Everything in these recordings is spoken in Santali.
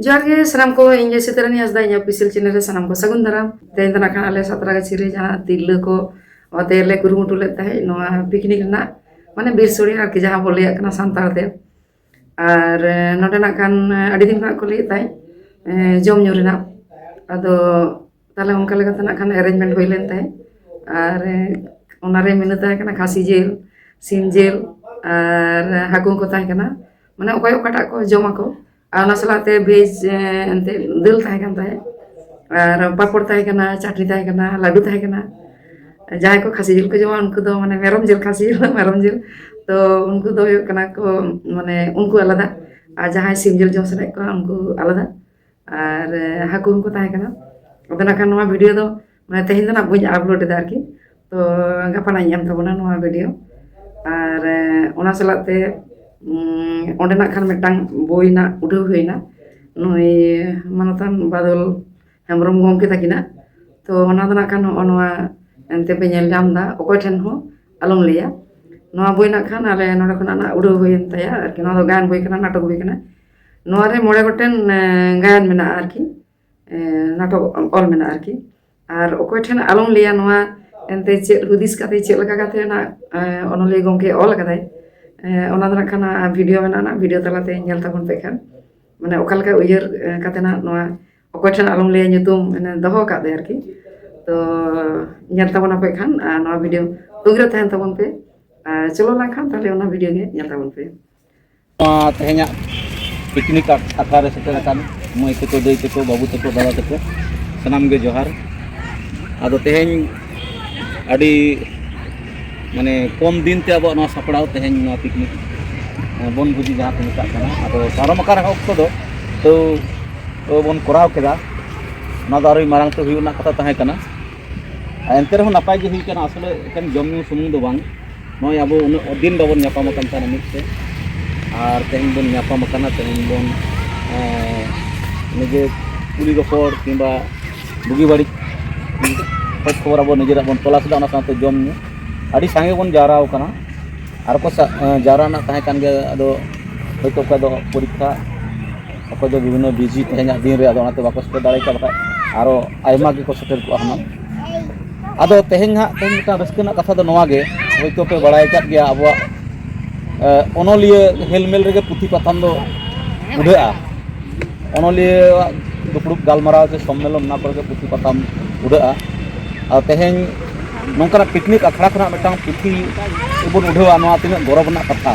जोहार गे सानाम को इन जैसे तरह हंसदा इन ऑफिशियल चैनल रे सानाम को सगुन दाराम तेन तना खान आले सातरागाछी रे जहां तिरला को ओते ले कुरुमुटु ले ताहे नोआ पिकनिक ना माने बीर सोड़ी आरकी जहां बोले कना सांतार ते आर नोडे ना खान अडी दिन का को ले ताई जम ᱧᱩ ᱨᱮᱱᱟᱜ ᱟᱫᱚ ᱛᱟᱦᱞᱮ ᱚᱱᱠᱟ ᱞᱮᱠᱟᱛᱮ ᱱᱟᱜ ᱠᱷᱟᱱ ᱮᱨᱮᱧᱡᱢᱮᱱᱴ ᱦᱩᱭ ᱞᱮᱱ ᱛᱟᱦᱮᱸ ᱟᱨ ᱚᱱᱟᱨᱮ ᱢᱮᱱᱩ ᱛᱟᱦᱮᱸ ᱠᱟᱱᱟ ᱠᱷᱟᱥᱤ ᱡᱤᱞ ᱥᱤᱢ ᱡᱤᱞ ᱟᱨ ᱦᱟᱹᱠᱩ ᱠᱚ ᱛᱟᱦᱮᱸ ᱠᱟᱱᱟ ᱢᱟᱱᱮ ᱚᱠᱚᱭ ᱚᱠᱟᱴᱟᱜ ᱠᱚ ᱡᱚᱢᱟᱠᱚ ᱟᱨ ᱚᱱᱟ ᱥᱟᱞᱟᱜᱛᱮ ᱵᱷᱮᱡᱽ ᱮᱱᱛᱮ ᱫᱟᱹᱞ ᱛᱟᱦᱮᱸ ᱠᱟᱱ ᱛᱟᱦᱮᱸ ᱟᱨ ᱯᱟᱯᱚᱲ ᱛᱟᱦᱮᱸ ᱠᱟᱱᱟ ᱪᱟᱴᱱᱤ ᱛᱟᱦᱮᱸ ᱠᱟᱱᱟ ᱞᱟᱰᱩ ᱛᱟᱦᱮᱸ ᱠᱟᱱᱟ ᱡᱟᱦᱟᱸᱭ ᱠᱚ ᱠᱷᱟᱥᱤ ᱡᱤᱞ ᱠᱚ ᱡᱚᱢᱟ ᱩᱱᱠᱩ ᱫᱚ ᱢᱟᱱᱮ ᱢᱮᱨᱚᱢ ᱡᱤᱞ ᱠᱷᱟᱥᱤ ᱡᱤᱞ ᱢᱮᱨᱚᱢ ᱡᱤᱞ ᱛᱚ ᱩᱱᱠᱩ ᱫᱚ ᱦᱩᱭᱩᱜ ᱠᱟᱱᱟ ᱠᱚ ᱢᱟᱱᱮ ᱩᱱᱠᱩ ᱟᱞᱟᱫᱟ ᱟᱨ ᱡᱟᱦᱟᱸᱭ ᱥᱤᱢ ᱡᱤᱞ ᱡᱚᱢ ᱥᱟᱱᱟᱭᱮᱫ ᱠᱚᱣᱟ ᱩᱱᱠᱩ ᱟᱞᱟᱫᱟ और हाकू को तहे कना अदना खान नोआ वीडियो दो माने तेहिन दो ना बुझ अपलोड एदा आरकी तो गापाना एम तबना नोआ वीडियो और ओना सलाते ओंडेना खान मिटांग बोइना उडौ होइना नोई मानतान बादल हेमब्रम गमके ताकिना तो ओना दना खान नोआ एनते पे नेल जामदा ओकय ठेन हो आलम लेया नोआ बोइना खान आले नोडे खना ना उडौ होइन तया आरकी नोआ दो गान बोइ कना नाटक बोइ कना नोआरे मोड़े गोटेन गायन मेना आरकी नाटक ऑल मेना आरकी और ओकय ठेन आलम लिया नोआ एनते चेद हुदिस काते चेद लगा काते ना ओनले गमके ऑल कदाय ओना दना खाना वीडियो मेना ना वीडियो तलाते नेल ताबन पे खान माने ओकालका उयहर काते ना नोआ ओकय ठेन आलम लिया nyutum दोहो कादे आरकी तो नेल ताबन पे खान नोआ वीडियो तुंगरे तहन ताबन पे चलो ला खान ताले ओना वीडियो गे नेल ताबन पे तेहना पिकनिक आखड़ा रे सेटर कान मई तको दई तको बाबू तको दादा तको सनाम गे जोहार आदो तेहेन अडी माने कम दिन ते अब ना सपड़ाव तेहेन ना पिकनिक बन बुझी जहां को मेता काना आदो पारम आकार ऑक्टो दो तो बन कराव केदा ना दारी मारंग तो हुई ना कथा ताहे काना एंते रहो नापाय जे हुई काना असले एकन जमनु सुमुंग दो बांग नय अब उन दिन बाबन न्यापाम कान ताना मिटते और तेहन बन न्यापाम काना तेहन बन निजे कुली रपड़ किंबा बुगी बाड़ी खोज खबर अब निजेरा बन तलाश दा ओना साथे जम न्यू आडी सांगे बन जाराव काना आर को जारा ना ताहे कान गे आदो होयतो का दो परीक्षा अको दो विभिन्न बिजी तेहना दिन रे आदो ओनाते बाको सेटर दाड़े का बका आरो आयमा गे को सेटर को हना आदो तेहन हा तेहन का रस्कना कथा दो नोवा गे होयतो पे बड़ाय काट गया अबवा ओनलिए हेलमेल रे पुथी पाथाम दो उड़ेआ ओनलिए दुपुड़ुब गालमाराव से सम्मेलन ना पर पुथी पाथाम उड़ेआ और तेहेन नोंकना पिकनिक आखड़ा खना मिटांग पुथी बन उड़ेआ नोआ तिना गौरव ना कथा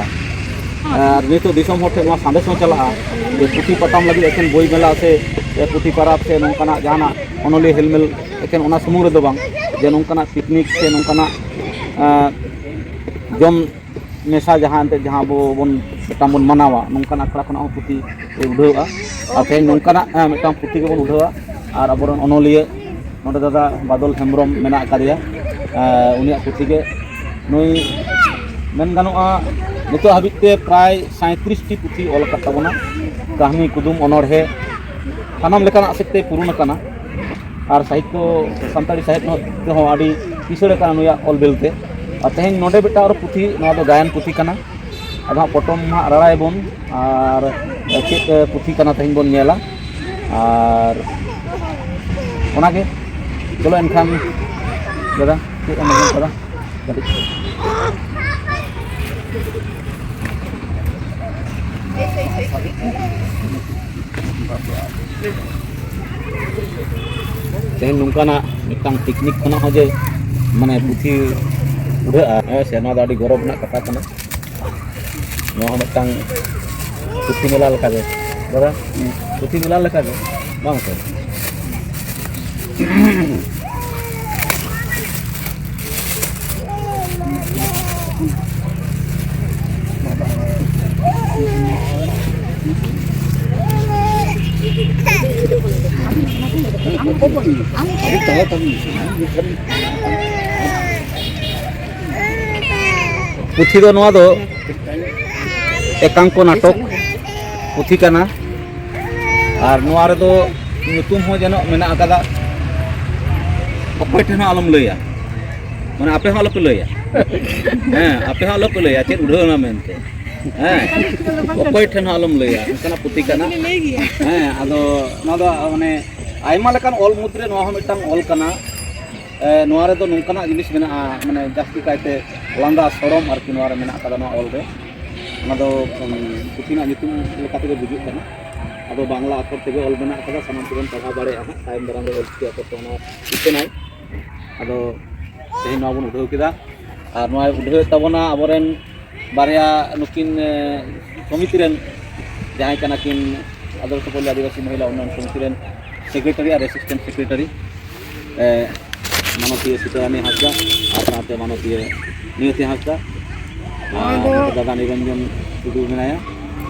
और नितो दिसम होठे नोआ सांदेश हो चला जे पुथी पाथाम लगी एकेन बोई मेला से पुथी पाराब से नोंकना जाना ओनलिए हेलमेल एकेन ओना सुमुंग रे दो बांग जे नोंकना पिकनिक से नोंकना जम मेसा जहाँ जहाँ बन बन मनावा नौकान आखड़ा खना पुथी उड़ावा और तेज नौकान मिट्टान पुथी के बन उड़ावा और अब अनलिया नोडे दादा बादल हेम्ब्रम मेना कादिया उनिया पुथी के नई मेन गानोआ नितो हाबिते प्राय 37 टी पुथी ऑल काताबना कहानी कुदुम अनड़हे सानाम लेकाना सेते पुरुन काना और साहित्य सानताड़ी साहित्य हो आडी किसड़े काना नुया ऑल बेलते और तेहन नोडे बेटा और पुथी नोआ दो गायन पुथी काना आधा पटम मा राराय बन और चेत पुथी काना तेहन बन नेला और ओनागे चलो एनखान दादा चेत अमन दादा कटी तेहन नोंकाना मिटांग पिकनिक खना हो जे माने पुथी उड़ाआ से ना दाड़ी गौरव ना कथा कना नोआ मिटांग पुथी मेला लेका दे दादा पुथी मेला लेका दे बांग से पुथी दो नोआ दो एकांक नाटक पुथी काना और नोआ रे दो nyutum हो जनो मेना आकादा अकय ठेन आलम लैया माने आपे हो आलोपे लैया आपे हो आलोपे लैया चेद उड़ावना मेनते ᱚᱠᱚᱭ ᱴᱷᱮᱱ ᱦᱚᱸ ᱟᱞᱚᱢ ᱞᱟᱹᱭᱟ ᱚᱱᱠᱟᱱᱟᱜ ᱯᱩᱛᱷᱤ ᱠᱟᱱᱟ ᱟᱫᱚ ᱱᱚᱣᱟ ᱫᱚ ᱢᱟᱱᱮ ᱟᱭᱢᱟ ᱞᱮᱠᱟᱱ ᱚᱞ ᱢᱩᱫᱽᱨᱮ ᱱᱚᱣᱟ ᱦᱚᱸ ᱢᱤᱫᱴᱟᱝ ᱚᱞ ᱠᱟᱱᱟ ᱱᱚᱣᱟ ᱨᱮᱫᱚ ᱱᱚᱝᱠᱟᱱᱟᱜ ᱡᱤᱱᱤᱥ ᱢᱮᱱᱟᱜᱼᱟ ᱢᱟᱱᱮ ᱡᱟᱹᱥᱛᱤ ᱠᱟᱭᱛᱮ ᱞᱟᱸᱫᱟ ᱥᱚᱲᱚᱢ ᱟᱨᱠᱤ ᱱᱚᱣᱟ ᱨᱮ ᱢᱮᱱᱟᱜ ᱟᱠᱟᱫᱟ ᱱᱚᱣᱟ ᱚᱞ ᱨᱮ ᱚᱱᱟ ᱫᱚ ᱯᱩᱛᱷᱤ ᱨᱮᱱᱟᱜ ᱧᱩᱛᱩᱢ ᱞᱮᱠᱟ ᱛᱮᱜᱮ ᱵᱩᱡᱩᱜ ᱠᱟᱱᱟ ᱟᱫᱚ ᱵᱟᱝᱞᱟ ᱟᱠᱷᱚᱨ ᱛᱮᱜᱮ ᱚᱞ ᱢᱮᱱᱟᱜ ᱟᱠᱟᱫᱟ ᱥᱟᱱᱟᱢ ᱛᱮᱵᱚᱱ ᱯᱟᱲᱦᱟᱣ ᱫᱟᱲᱮᱭᱟᱜᱼᱟ ᱦᱟᱸᱜ ᱛᱟᱭᱚᱢ ᱫᱟᱨᱟᱢ ᱨᱮ ᱚᱞᱪᱤᱠᱤ ᱟᱠᱷᱚᱨ ᱛᱮ ᱚᱱᱟ ᱩᱪᱷᱟᱹᱱᱟᱭ ᱟᱫᱚ ᱛᱮᱦᱮᱧ ᱱᱚᱣᱟ ᱵᱚᱱ ᱩᱰᱷᱟᱹᱣ ᱠᱮᱫᱟ ᱟᱨ ᱱᱚᱣᱟ ᱩᱰᱷᱟᱹᱣᱮᱫ ᱛᱟᱵᱚᱱᱟ ᱟᱵᱚᱨᱮᱱ ᱵᱟᱨᱭᱟ ᱱᱩᱠᱤᱱ সমিতি ᱨᱮᱱ ᱡᱟᱦᱟᱸᱭ ᱠᱟᱱᱟ ᱠᱤᱱ আদর্শ পল্লী আদিবাসী মহিলা উন্নয়ন সমিতি রেন সেক্রেটারি আর অ্যাসিস্ট্যান্ট সেক্রেটারি মানতীয় সীতারানী হাঁসদা আর সাথে মানতীয় নিয়তি হাঁসদা দাদা নিরঞ্জন টুডু মেনায়া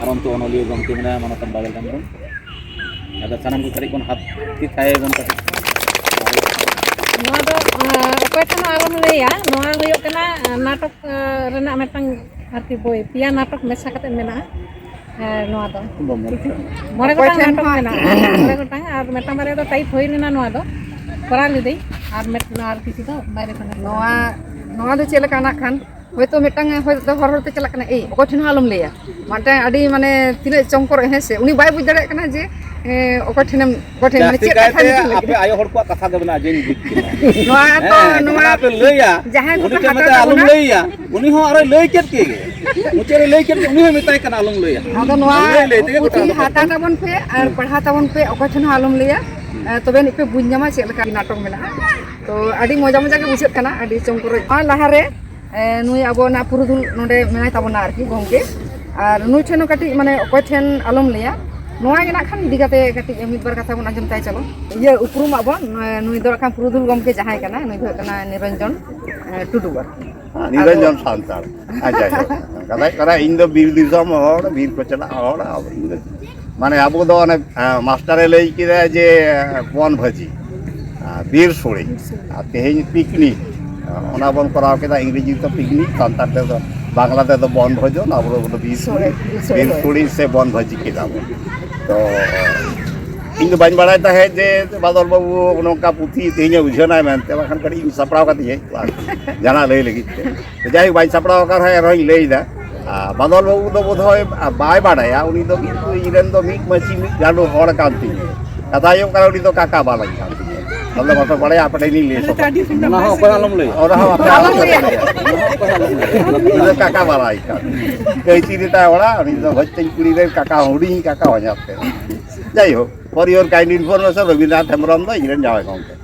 আর অন্ত অনলীয় গমকে মেনায়া মানতান বাদল হেমব্রম আদা সানাম কো কারি কোন হাত কি খায় বন কাটে ᱱᱚᱣᱟ ᱫᱚ ᱚᱠᱚᱭ ᱴᱷᱮᱱ ᱦᱚᱸ ᱟᱞᱚᱢ ᱞᱟᱹᱭᱟ ᱱᱚᱣᱟ ᱦᱩᱭᱩᱜ ᱠᱟᱱᱟ ᱱᱟᱴᱚᱠ ᱨᱮᱱᱟᱜ ᱢᱤᱫᱴᱟᱝ ᱟᱨᱠᱤ ᱵᱳᱭ ᱯᱮᱭᱟ ᱱᱟᱴᱚᱠ ᱢᱮᱥᱟ ᱠᱟᱛᱮ ᱢᱮᱱᱟᱜᱼᱟ ᱱᱚᱣᱟ ᱫᱚ ᱢᱚᱬᱮ ᱜᱚᱴᱟᱝ ᱱᱟᱴᱚᱠ ᱢᱮᱱᱟᱜᱼᱟ ᱢᱚᱬᱮ ᱜᱚᱴᱟᱝ ᱟᱨ ᱢᱤᱫᱴᱟᱝ ᱵᱟᱨᱭᱟ ᱫᱚ ᱴᱟᱭᱤᱯ ᱦᱩᱭ ᱞᱮᱱᱟ ᱱᱚᱣᱟ ᱫᱚ ᱠᱚᱨᱟᱣ ᱞᱤᱫᱟᱹᱧ ᱟᱨ ᱠᱤᱪᱷᱩ ᱫᱚ ᱵᱟᱭᱨᱮ ᱠᱷᱚᱱᱟᱜ ᱱᱚᱣᱟ ᱫᱚ ᱪᱮᱫ ᱞᱮᱠᱟᱱᱟᱜ ᱠᱷᱟᱱ ᱦᱚᱭᱛᱳ ᱢᱤᱫᱴᱟᱝ ᱦᱚᱭᱛᱳ ᱦᱚᱲ ᱦᱚᱲᱛᱮ ᱪᱟᱞᱟᱜ ᱠᱟᱱᱟ ᱚᱠᱚᱭ ᱴᱷᱮᱱ ᱦᱚᱸ ᱟᱞᱚᱢ ᱞᱟᱹᱭᱟ ᱢᱤᱫᱴᱟᱝ ᱟᱹᱰᱤ ᱢᱟᱱᱮ ᱛᱤᱱᱟᱹᱜ ᱪᱚᱢᱠᱚᱨ ᱦᱮᱸ ᱥᱮ ᱩᱱᱤ ᱵᱟᱭ ᱵᱩᱡᱽ ᱫᱟᱲᱮᱭᱟᱜ ᱠᱟᱱᱟ ᱡᱮ ᱚᱠᱚᱭ ᱴᱷᱮᱱ ᱢᱟᱱᱮ ᱪᱮᱫ ᱠᱟᱛᱷᱟ ᱟᱯᱮ ᱟᱭᱳ ᱦᱚᱲ ᱠᱚᱣᱟᱜ ᱠᱟᱛᱷᱟ ᱜᱮ ᱢᱮᱱᱟᱜᱼᱟ ᱡᱮᱧ ᱵᱩᱡᱽ ᱠᱮᱫᱟ ᱱᱚᱣᱟ ᱛᱚ ᱱᱚᱣᱟ ᱯᱮ ᱞᱟᱹᱭᱟ ᱡᱟᱦᱟᱸᱭ ᱩᱱᱤ ᱴᱷᱮᱱ ᱢᱮᱛᱟᱭ ᱟᱞᱚᱢ ᱞᱟᱹᱭᱟ ᱩᱱᱤ ᱦᱚᱸ ᱟᱨᱚᱭ ᱞᱟᱹᱭ ᱠᱮᱫ ᱜᱮ ᱢᱩᱪᱟᱹᱫ ᱨᱮ ᱞᱟᱹᱭ ᱠᱮᱫ ᱩᱱᱤ ᱦᱚᱸ ᱢᱮᱛᱟᱭ ᱠᱟᱱᱟ ᱟᱞᱚᱢ ᱞᱟᱹᱭᱟ ᱟᱫᱚ ᱱᱚᱣᱟ ᱯᱩᱛᱷᱤ ᱦᱟᱛᱟᱣ ᱛᱟᱵᱚᱱ ᱯᱮ ᱟᱨ ᱯᱟᱲᱦᱟᱣ ᱛᱟᱵᱚᱱ ᱯᱮ ᱚᱠᱚᱭ ᱴᱷᱮᱱ ᱦᱚᱸ ᱟᱞᱚᱢ ᱞᱟᱹᱭᱟ ᱛᱚᱵᱮ ᱟᱹᱱᱤᱡ ᱯᱮ ᱵᱩᱡᱽ ᱧᱟᱢᱟ ᱪᱮᱫ ᱞᱮᱠᱟ ᱱᱟᱴᱚᱠ ᱢᱮᱱᱟᱜᱼᱟ ᱛᱚ ᱟᱹᱰᱤ ᱢᱚᱡᱟ ᱢᱚᱡᱟ ᱜᱮ ᱵᱩᱡᱷᱟᱹᱜ ᱠᱟᱱᱟ ᱟᱹᱰᱤ ᱪᱚᱢᱠᱚᱨ ᱞᱟᱦᱟᱨᱮ ᱱᱩᱭ ᱟᱵᱚᱱᱟᱜ ᱯᱩᱨᱩᱫᱷᱩᱞ ᱱᱚᱰᱮ ᱢᱮᱱᱟᱭ ᱛᱟᱵᱚᱱᱟ ᱟᱨᱠᱤ ᱜᱚᱢᱠᱮ ᱟᱨ ᱱᱩᱭ ᱴᱷᱮᱱ ᱦᱚᱸ ᱠᱟᱹᱴᱤᱡ ᱢᱟᱱᱮ ᱚᱠᱚᱭ ᱴᱷᱮᱱ ᱟᱞᱚᱢ ᱞᱟᱹᱭᱟ ᱱᱚᱣᱟ ᱜᱮ ᱱᱟᱜ ᱠᱷᱟᱱ ᱤᱫᱤ ᱠᱟᱛᱮ ᱠᱟᱹᱴᱤᱡ ᱢᱤᱫᱵᱟᱨ ᱠᱟᱛᱷᱟ ᱵᱚᱱ ᱟᱸᱡᱚᱢ ᱛᱟᱭ ᱪᱚᱞᱚ ᱩᱯᱨᱩᱢᱟᱜ ᱵᱚᱱ ᱱᱩᱭ ᱫᱚ ᱠᱷᱟᱱ ᱯᱩᱨᱩᱫᱷᱩᱞ ᱜᱚᱢᱠᱮ ᱡᱟᱦᱟᱸᱭ ᱠᱟᱱᱟ ᱱᱩᱭ ᱫᱚ ᱦᱩᱭᱩᱜ ᱠᱟᱱᱟ ᱱᱤᱨᱚᱧᱡᱚᱱ ᱴᱩᱰᱩ ᱱᱤᱨᱚᱧᱡᱚᱱ ᱥᱟᱱᱛᱟᱲ ᱟᱪᱪᱷᱟ ᱠᱟᱛᱷᱟ ᱠᱟᱱᱟ ᱤᱧ ᱫᱚ ᱵᱤᱨ ᱫᱤᱥᱚᱢ ᱦᱚᱲ ᱵᱤᱨ ᱠᱚ ᱪᱟᱞᱟᱜ ᱦᱚᱲ ᱢᱟᱱᱮ ᱟᱵᱚ ᱫᱚ ᱚᱱᱮ ᱢᱟᱥᱴᱟᱨᱮ ᱞᱟᱹᱭ ᱠᱮᱫᱟ ᱡᱮ ᱵᱚᱱ ᱵᱷᱟᱹᱡᱤ ᱵᱤᱨ ᱥᱳᱲᱮ ᱟᱨ ᱛᱮᱦᱮᱧ ᱯᱤᱠᱱᱤᱠ ᱚᱱᱟ ᱵᱚᱱ ᱠᱚᱨᱟᱣ ᱠᱮᱫᱟ ᱤᱝᱨᱮᱡᱤ ᱛᱮ ᱯᱤᱠᱱᱤᱠ ᱥᱟᱱᱛᱟᱲ ᱛᱮᱫᱚ ᱵᱟᱝᱞᱟ ᱛᱮᱫᱚ ᱵᱚᱱ ᱵᱷᱳᱡᱚᱱ ᱟᱵᱚ ᱫᱚ ᱵᱤᱨ ᱥᱳᱲᱮ ᱥᱮ ᱵᱚᱱ ᱵᱷᱟᱹᱡᱤ ᱠᱮᱫᱟ ᱵᱚᱱ ᱛᱚ ᱤᱧ ᱫᱚ ᱵᱟᱹᱧ ᱵᱟᱲᱟᱭ ᱛᱟᱦᱮᱸᱫ ᱡᱮ ᱵᱟᱫᱚᱞ ᱵᱟᱹᱵᱩ ᱱᱚᱝᱠᱟ ᱯᱩᱛᱷᱤ ᱛᱮᱦᱮᱧ ᱩᱡᱷᱟᱹᱱᱟᱭ ᱢᱮᱱᱛᱮ ᱵᱟᱠᱷᱟन ᱠᱟᱹᱴᱤᱡ ᱤᱧ ᱥᱟᱯᱲᱟᱣ ᱠᱟᱛᱮᱧ ᱦᱮᱡ ᱠᱚᱜᱼᱟ ᱡᱟᱦᱟᱱᱟᱜ ᱞᱟᱹᱭ ᱞᱟᱹᱜᱤᱫ ᱛᱮ ᱡᱟᱭᱦᱳᱠ ᱵᱟᱹᱧ ᱥᱟᱯᱲᱟᱣ ᱟᱠᱟᱱ ᱨᱮᱦᱚᱸᱧ ᱞᱟᱹᱭᱫᱟ ᱵᱟᱫᱚᱞ ᱵᱟᱹᱵᱩ ᱫᱚ ᱵᱳধᱦᱚᱭ ᱵᱟᱭ ᱵᱟᱲᱟᱭᱟ ᱩᱱᱤ ᱫᱚ ᱠᱤᱱᱛᱩ ᱤᱧᱨᱮᱱ ᱫᱚ ᱢᱤᱫ ᱢᱟᱹᱪᱷᱤ ᱢᱤᱫ ᱜᱟᱸᱰᱚ ᱦᱚᱲ ᱠᱟᱱ ᱛᱤᱧᱟᱹ ᱠᱟᱛᱷᱟ ᱦᱩᱭᱩᱜ ᱠᱟᱱᱟ ᱩᱱᱤ ᱫᱚ ᱠᱟᱠᱟ ᱵᱟᱞᱟᱧ ᱠᱟᱱ ᱛᱤᱧᱟᱹ ᱛᱟᱦᱞᱮ ᱵᱟᱯᱮ ᱵᱟᱲᱟᱭᱟ ᱟᱯᱮ ᱴᱷᱮᱱᱤᱧ ᱞᱟᱹᱭ ᱥᱚᱫᱚᱨ ᱚᱱᱟ ᱦᱚᱸ ᱚᱠᱚᱭ ᱟᱞᱚᱢ ᱞᱟᱹᱭᱟ ᱚᱱᱟ ᱦᱚᱸ ᱟᱯᱮ ᱟᱞᱚᱢ ᱞᱟᱹᱭᱟ ᱩᱱᱤ ᱫᱚ ᱠᱟᱠᱟ ᱵᱟᱞᱟᱭ ᱠᱟᱱ ᱠᱟᱹᱭᱪᱤ ᱨᱮᱛᱟᱭ ᱚᱲᱟᱜ ᱩᱱᱤ ᱫᱚ ᱦᱚᱡᱽᱛᱮᱧ ᱠᱩᱲᱤ ᱨᱮᱱ ᱠᱟᱠᱟ ᱦᱩᱰᱤᱧ ᱠᱟᱠᱟ ᱦᱚᱧᱟᱨ ᱛᱮ যাইহোক for your kind information Rabindranath Hembram ᱫᱚ ᱤᱧᱨᱮᱱ ᱡᱟᱶᱟᱭ ᱜᱚᱢᱠᱮ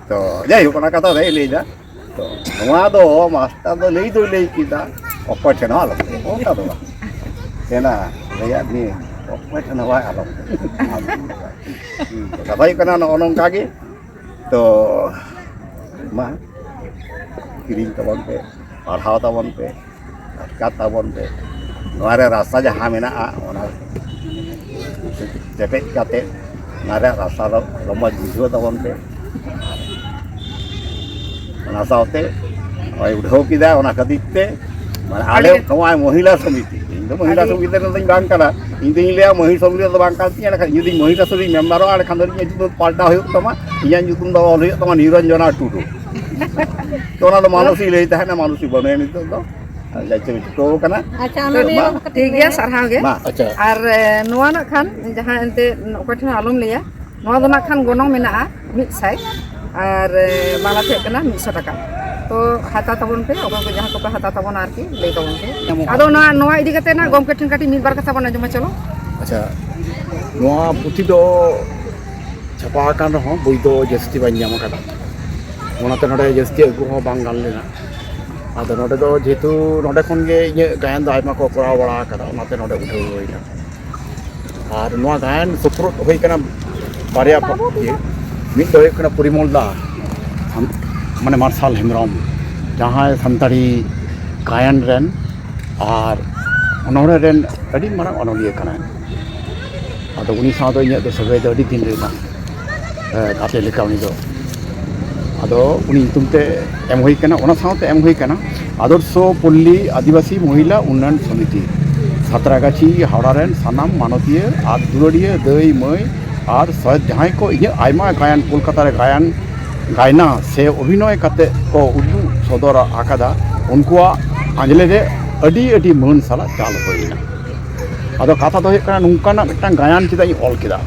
ᱛᱚ ᱡᱟᱭᱦᱳᱠ ᱚᱱᱟ ᱠᱟᱛᱷᱟ ᱫᱚ ᱞᱟᱹᱭᱫᱟ ᱛᱚ ᱱᱚᱣᱟ ᱫᱚ ᱢᱟᱥᱴᱟᱨ ᱫᱚ ᱞᱟᱹᱭ ᱫᱚᱭ ᱞᱟᱹᱭ ᱠᱮᱫᱟ ᱚᱠᱚᱭ ᱴᱷᱮᱱ ᱦᱚᱸ ᱟᱞᱚᱢ ᱞᱟᱹᱭᱟ ᱚᱱᱠᱟ ᱫᱚ ᱵᱟᱝ ᱛᱮᱱᱟ ᱞᱟᱹᱭᱟᱫ ᱢᱮᱭᱟᱹᱧ ᱚᱠᱚᱭ ᱴᱷᱮᱱ ᱦᱚᱸ ᱵᱟᱭ ᱟᱞᱚᱢ ᱠᱟᱛᱷᱟ ᱦᱩᱭᱩᱜ ᱠᱟᱱᱟ ᱱᱚᱜᱼᱚ ᱱᱚᱝᱠᱟ ᱜᱮ ᱛᱚ ᱢᱟ ᱠᱤᱨᱤᱧ ᱛᱟᱵᱚᱱ ᱯᱮ ᱯᱟᱲᱦᱟᱣ ᱛᱟᱵᱚᱱ ᱯᱮ ᱟᱴᱠᱟᱨ ᱛᱟᱵᱚᱱ ᱯᱮ ᱱᱚᱣᱟ ᱨᱮ ᱨᱟᱥᱟ ᱡᱟᱦᱟᱸ ᱢᱮᱱᱟᱜᱼᱟ ᱚᱱᱟ ᱪᱮᱯᱮᱡ ᱠᱟᱛᱮ ᱚᱱᱟ ᱨᱮᱭᱟᱜ ᱨᱟᱥᱟ ᱨᱚᱢᱚᱡᱽ ᱵᱩᱡᱷᱟᱹᱣ ᱛᱟᱵᱚᱱ ᱯᱮ ᱚᱱᱟ ᱥᱟᱶᱛᱮ ᱱᱚᱜᱼᱚᱭ ᱩᱰᱷᱟᱹᱣ ᱠᱮᱫᱟ ᱚᱱᱟ ᱠᱷᱟᱹᱛᱤᱨ ᱛᱮ ᱢᱟᱱᱮ ᱟᱞᱮ ᱱᱚᱣᱟ ᱢᱚᱦᱤᱞᱟ ᱥᱚᱢᱤᱛᱤ ᱤᱧ ᱫᱚ ᱢᱚᱦᱤᱞᱟ ᱥᱚᱢᱤᱛᱤ ᱨᱮᱫᱚᱧ ᱵᱟᱝ ᱠᱟᱱᱟ ᱤᱧ ᱫᱩᱧ ᱞᱟᱹᱭᱟ ᱢᱚᱦᱤᱞᱟ ᱥᱚᱢᱤᱛᱤ ᱨᱮᱫᱚ ᱵᱟᱝ ᱠᱟᱱ ᱛᱤᱧᱟ ᱮᱱᱠᱷᱟᱱ ᱡᱩᱫᱤ ᱢᱚᱦᱤᱞᱟ ᱥᱚᱢᱤᱛᱤ ᱢᱮᱢᱵᱟᱨᱚᱜᱼᱟ ᱮᱱᱠᱷᱟᱱ ᱫᱚ ᱤᱧᱟᱹᱜ ᱧᱩᱛᱩᱢ ᱯᱟᱞᱴᱟᱣ ᱦᱩᱭᱩᱜ ᱛᱟᱢᱟ ᱤᱧᱟᱹᱜ ᱧᱩᱛᱩᱢ ᱫᱚ ᱚᱞ ᱦᱩᱭᱩᱜ ᱛᱟᱢᱟ ᱱᱤᱨᱚᱧᱡᱚᱱᱟ ᱴᱩᱰᱩ ᱛᱚ ᱚᱱᱟ ᱫᱚ ᱢᱟᱱᱚᱥᱤ ᱞᱟᱹᱭ ᱛᱟᱦᱮᱱᱟ ᱢᱟᱱᱚᱥᱤ ᱵᱟᱹᱱᱩᱭᱟ ᱱᱤᱛᱚᱜ ᱫᱚ ᱡᱟᱭᱪᱮ ᱪᱷᱩᱴᱟᱹᱣ ᱠᱟᱱᱟ ᱟᱪᱪᱷᱟ ᱚᱱᱟ ᱱᱤᱭᱮ ᱴᱷᱤक ᱜᱮᱭᱟ ᱥᱟᱨᱦᱟᱣ ᱜᱮ ᱟᱪᱪᱷᱟ ᱟᱨ ᱱᱚᱣᱟ ᱱᱟᱜ ᱠᱷᱟᱱ ᱡᱟᱦᱟᱸ ᱮᱱᱛᱮ ᱚᱠᱚᱭ ᱴᱷᱮᱱ ᱟᱞᱚᱢ ᱞᱟᱹᱭᱟ ᱱᱚᱣᱟ ᱫᱚ ᱱᱟᱜ ᱠᱷᱟᱱ ᱜᱚᱱᱚᱝ ᱢᱮᱱᱟᱜᱼᱟ 100 ᱟᱨ ᱵᱟᱝᱞᱟ ᱛᱮ ᱠᱟᱱᱟ 100 টাকা তো হাতা তাবন পে অকᱚᱭ ᱠᱚ ᱡᱟᱦᱟᱸ ᱠᱚᱯᱮ ᱦᱟᱛᱟᱣ ᱛᱟᱵᱚᱱᱟ ᱟᱨᱠᱤ ᱞᱟᱹᱭ ᱛᱟᱵᱚᱱ ᱯᱮ ᱟᱫᱚ ᱱᱚᱣᱟ ᱤᱫᱤ ᱠᱟᱛᱮ ᱱᱟ ᱜᱚᱢᱠᱮ ᱴᱷᱮᱱ ᱠᱟᱹᱴᱤᱡ ᱢᱤᱫ ᱵᱟᱨ ᱠᱟᱛᱷᱟ ᱵᱚᱱ ᱟᱸᱡᱚᱢᱟ ᱪᱚᱞᱚ ᱟᱪᱪᱷᱟ ᱱᱚᱣᱟ ᱯᱩᱛᱷᱤ ᱫᱚ ᱪᱷᱟᱯᱟ ᱟᱠᱟᱱ ᱨᱮᱦᱚᱸ ᱵᱳᱭ ᱫᱚ ᱡᱟᱹᱥᱛᱤ ᱵᱟᱹᱧ ᱧᱟᱢ ᱟᱠᱟᱫᱟ ᱚᱱᱟᱛᱮ ᱱᱚᱰᱮ ᱡᱟᱹᱥᱛᱤ ᱟᱹᱜᱩ ᱦᱚᱸ ᱵᱟᱝ ᱜᱟᱱ ᱞᱮᱱᱟ ᱟᱫᱚ ᱱᱚᱰᱮ ᱫᱚ ᱡᱮᱦᱮᱛᱩ ᱱᱚᱰᱮ ᱠᱷᱚᱱ ᱜᱮ ᱤᱧᱟᱹᱜ ᱜᱟᱭᱟᱱ ᱫᱚ ᱟᱭᱢᱟ ᱠᱚ ᱠᱚᱨᱟᱣ ᱵᱟᱲᱟ ᱟᱠᱟᱫᱟ ᱚᱱᱟᱛᱮ ᱱᱚᱰᱮ ᱩᱴᱷᱟᱹᱣ ᱦᱩᱭᱱᱟ ᱟᱨ ᱱᱚᱣᱟ ᱜᱟᱭᱟᱱ ᱥᱩᱯᱨᱩᱫ ᱦᱩᱭ ᱠᱟᱱᱟ ᱵᱟᱨᱭᱟ ᱤᱭᱟᱹ ᱢᱤᱫ ᱫᱚ ᱦᱩᱭᱩᱜ ᱠᱟᱱᱟ ᱯᱚᱨᱤᱢᱚᱞ ᱫᱟ ᱢᱟᱱᱮ ᱢᱟᱨᱥᱟᱞ ᱦᱮᱢᱵᱨᱚᱢ ᱡᱟᱦᱟᱸᱭ ᱥᱟᱱᱛᱟᱲᱤ ᱜᱟᱭᱟᱱ ᱨᱮᱱ ᱟᱨ ᱚᱱᱚᱬᱦᱮ ᱨᱮᱱ ᱟᱹᱰᱤ ᱢᱟᱨᱟᱝ ᱚᱱᱚᱞᱤᱭᱟᱹ ᱠᱟᱱᱟᱭ ᱟᱫᱚ ᱩᱱᱤ ᱥᱟᱶ ᱫᱚ ᱤᱧᱟᱹᱜ ᱫᱚ ᱥᱟᱹᱜᱟᱹᱭ ᱫᱚ ᱟᱹᱰᱤ ᱫᱤᱱ ᱨᱮᱱᱟᱜ ᱜᱟᱛᱮ ᱞᱮᱠᱟ ᱩᱱᱤ ᱫᱚ ᱟᱫᱚ ᱩᱱᱤ ᱧᱩᱛᱩᱢ ᱛᱮ ᱮᱢ ᱦᱩᱭ ᱠᱟᱱᱟ ᱚᱱᱟ ᱥᱟᱶᱛᱮ ᱮᱢ ᱦᱩᱭ ᱠᱟᱱᱟ আদর্শ পল্লী আদিবাসী মহিলা উন্নয়ন সমিতি সাঁতরাগাছি হাওড়া রেন সানাম মানতীয় আর দুলারিয়া দই মই আর সৈয়দ জাহাঁই को इᱧᱟᱹᱜ आयमा गायन कोलकाता रे गायन गायना से अभिनय काते को उदुग सदर आकादा उनकुआ आंजले रे ᱟᱹᱰᱤ ᱢᱟᱹᱱ ᱥᱟᱞᱟᱜ ᱪᱟᱞ ᱦᱩᱭᱱᱟ ᱟᱫᱚ ᱠᱟᱛᱷᱟ ᱫᱚ ᱦᱩᱭᱩᱜ ᱠᱟᱱᱟ ᱱᱚᱝᱠᱟᱱᱟᱜ ᱢᱤᱫᱴᱟᱝ ᱜᱟᱭᱟᱱ ᱪᱮᱫᱟᱜ ᱤᱧ ᱚᱞ ᱠᱮᱫᱟ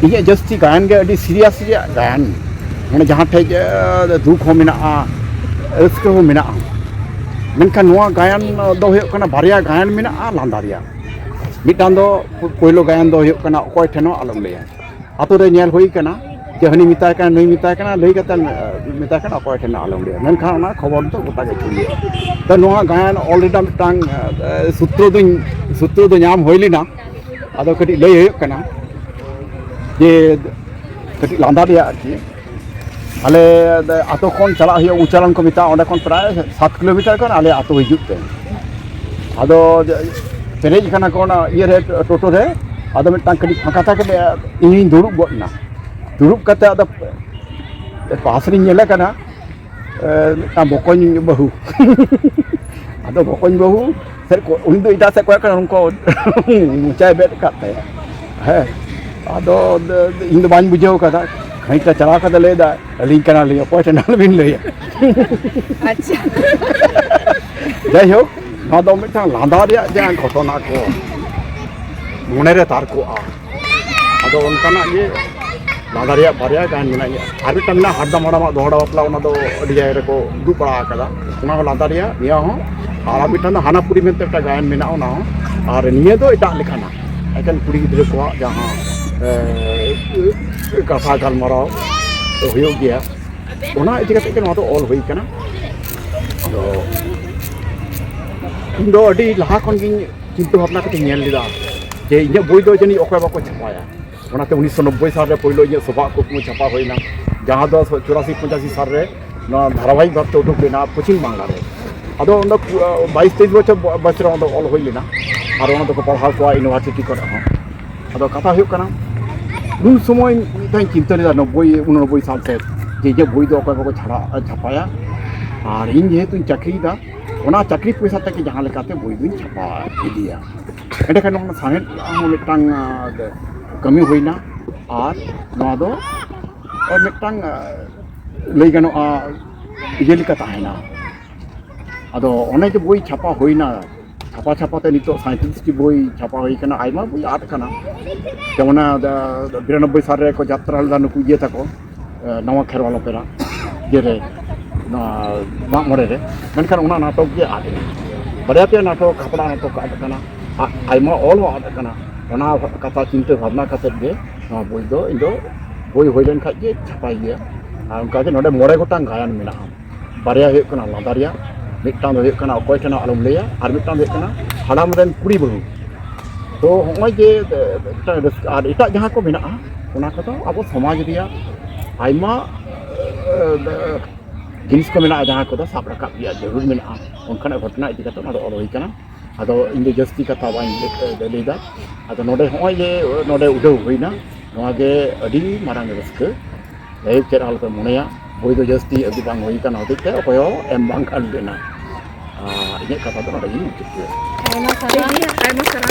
ᱤᱧᱟᱹᱜ ᱡᱟᱹᱥᱛᱤ ᱜᱟᱭᱟᱱ ᱜᱮ ᱟᱹᱰᱤ ᱥᱤᱨᱤᱭᱟᱥ ᱨᱮᱭᱟᱜ ᱜᱟᱭᱟᱱ ᱢᱟᱱᱮ ᱡᱟᱦᱟᱸ ᱴᱷᱮᱡ ᱫᱩᱠ ᱦᱚᱸ ᱢᱮᱱᱟᱜᱼᱟ ᱨᱟᱹᱥᱠᱟᱹ ᱦᱚᱸ ᱢᱮᱱᱟᱜᱼᱟ ᱢᱮᱱᱠᱷᱟन ᱱᱚᱣᱟ ᱜᱟᱭᱟᱱ ᱫᱚ ᱦᱩᱭᱩᱜ ᱠᱟᱱᱟ ᱵᱟᱨᱭᱟ ᱜᱟᱭᱟᱱ ᱢᱮᱱᱟᱜᱼᱟ ᱞᱟᱸᱫᱟ ᱨᱮᱭᱟᱜ ᱢᱤᱫᱴᱟᱝ ᱫᱚ ᱯᱳᱭᱞᱳ ᱜᱟᱭᱟᱱ ᱫᱚ ᱦᱩᱭᱩᱜ ᱠᱟᱱᱟ ᱚᱠᱚᱭ ᱴᱷᱮᱱ ᱦᱚᱸ ᱟᱞᱚᱢ ᱞᱟᱹᱭᱟ ᱟᱛᱳ ᱨᱮ ᱧᱮᱞ ᱦᱩᱭ ᱠᱟᱱᱟ ᱡᱮ ᱦᱟᱹᱱᱤ ᱢᱮᱛᱟᱭ ᱠᱟᱱᱟ ᱱᱩᱭ ᱢᱮᱛᱟᱭ ᱠᱟᱱᱟ ᱞᱟᱹᱭ ᱠᱟᱛᱮ ᱢᱮᱛᱟᱭ ᱠᱟᱱᱟ ᱚᱠᱚᱭ ᱴᱷᱮᱱ ᱦᱚᱸ ᱟᱞᱚᱢ ᱞᱟᱹᱭᱟ ᱢᱮᱱᱠᱷᱟᱱ ᱚᱱᱟ ᱠᱷᱚᱵᱚᱨ ᱫᱚ ᱜᱚᱴᱟ ᱜᱮ ᱪᱷᱩᱲᱭᱟᱹᱜᱼᱟ ᱛᱚ ᱱᱚᱣᱟ ᱜᱟᱭᱟᱱ ᱚᱞᱨᱮᱰᱤ ᱢᱤᱫᱴᱟᱝ ᱥᱩᱛᱨᱚ ᱫᱚ ᱧᱟᱢ ᱦᱩᱭ ᱞᱮᱱᱟ ᱟᱫᱚ ᱠᱟᱹᱴᱤᱡ ᱞᱟᱹᱭ ᱦᱩᱭᱩᱜ ᱠᱟᱱᱟ ᱡᱮ ᱠᱟᱹᱴᱤᱡ ᱞᱟᱸᱫᱟ ᱨᱮᱭᱟᱜ ᱟᱨᱠᱤ ᱟᱞᱮ ᱟᱛᱳ ᱠᱷᱚᱱ ᱪᱟᱞᱟᱜ ᱦᱩᱭᱩᱜᱼᱟ ᱩᱪᱟᱨᱚᱱ ᱠᱚ ᱢᱮᱛᱟᱜᱼᱟ ᱚᱸᱰᱮ ᱠᱷᱚᱱ ᱯᱨᱟᱭ 7 ᱠᱤᱞᱳᱢᱤᱴᱟᱨ ᱠᱷᱚᱱ ᱟᱞᱮ ᱟᱛᱳ ᱦᱤᱡᱩᱜ ᱛᱮ ᱟᱫᱚ ᱯᱮᱨᱮᱡ ᱠᱟᱱᱟ ᱠᱚ ᱚᱱᱟ ᱤᱭᱟᱹᱨᱮ ᱴᱳᱴᱳ ᱨᱮ ᱟᱫᱚ ᱢᱤᱫᱴᱟᱝ ᱠᱟᱹᱴᱤᱡ ᱯᱷᱟᱸᱠᱟ ᱛᱷᱟᱠᱮ ᱤᱧᱤᱧ ᱫᱩᱲᱩᱵ ᱜᱚᱫ ᱮᱱᱟ ᱫᱩᱲᱩᱵ ᱠᱟᱛᱮ ᱟᱫᱚ ᱯᱟᱥ ᱨᱤᱧ ᱧᱮᱞᱮ ᱠᱟᱱᱟ ᱢᱤᱫᱴᱟᱝ ᱵᱚᱠᱚᱧ ᱵᱟᱹᱦᱩ ᱟᱫᱚ ᱵᱚᱠᱚᱧ ᱵᱟᱹᱦᱩ उन दो इटा से कोई उनको ऊंचाई बेद करते हैं अदो इन दो बाñ बुझाव कदा कहीं का चला कदा लेदा अलिंग कना ले कोई ठंडा बिन ले अच्छा जाय हो ना दो मिटा लांदा रे जान घटना को मने रे तार को अदो उनकाना ये लांदा रे बारिया गान मेना आर मिटा हड्डा माडा दोहड़ा बापला उना दो अडी जाय रे को दु पड़ा कदा उना लांदा रे निया हो और मिटान हानापुरी में गायन में और निये दो एटा लेखाना एकान कुड़ी गिद्रा को जहाँ कथा गलमाराव तो हो गया ओना इति कते के तो ऑल हुई कना तो इन दो अडी लहा खन गिन चिंता भावना कते नेल लिदा जे इने बोई दो जनी ओकय बाको छापाया ओनाते 1990 साल रे पहिलो इने सभा को छापा होइना जहाँ दो 84 85 साल रे ना धारावाहिक भाव उठुक लेना पश्चिम बांग्ला रे अदो 22-23 बछर बछर ऑल हुई लेना और को पढ़ाव को यूनिवर्सिटी को अदो कथा हुई कना उन समय मिटाई चिंता लेदा 90-89 साल से जे बोई दो अकय को छाड़ा छापाया और इन जेहेतु चाकरीदा ओना चाकरी पैसा तक जहाँ लेकाते बोई दुई छापा इदिया एंडेखान ओना साहेब मिटांग कमी हुईना और नोआ दो मिटांग लई गानोआ इजे लेका ताहेना अदो ओने जे बोई छापा होइना छापा छापाते नितो 37 टी बोई छापा होई कना आइमा बोई आट कना जेमना 92 साल रे को यात्रा लदा नुकु ये तको नवा खेरवाल ओपेरा जे रे ना माग मोरे रे मेनखान ओना नाटक जे आट बड़े पे नाटक खपड़ा नाटक आट कना आइमा ऑल आट कना ओना कथा चिंता भावना कते जे ना बोई दो इंदो बोई होइलेन खा जे छापाई गया उनका जे नोडे मोरे गोटांग गायन मेना बारिया हुई कना लादारिया मिटान दो कना अकय ठेना आलम लैया और मिटान दो कना हाड़ाम रेन कुड़ी बहू तो हमें जे और एटा जहाँ को मेना ओना कतो अब समाज रिया आइमा जिनिस को मेना जहाँ को साब रकाब रिया जरूर मेना उनखान घटना इदी कतो ना ऑल हुई कना अदो इन दो जस्ती कथा बाइन लेदा अदो नोडे हमें जे नोडे उडौ हुईना नोआ गे अडी मारांग रस्क लय चेर हाल पे मनेया बोई दो जस्ती अभी बांग हुई कना होते अकय एम बांग खान लेना इने कथा तो नोडे इन आयमा सारा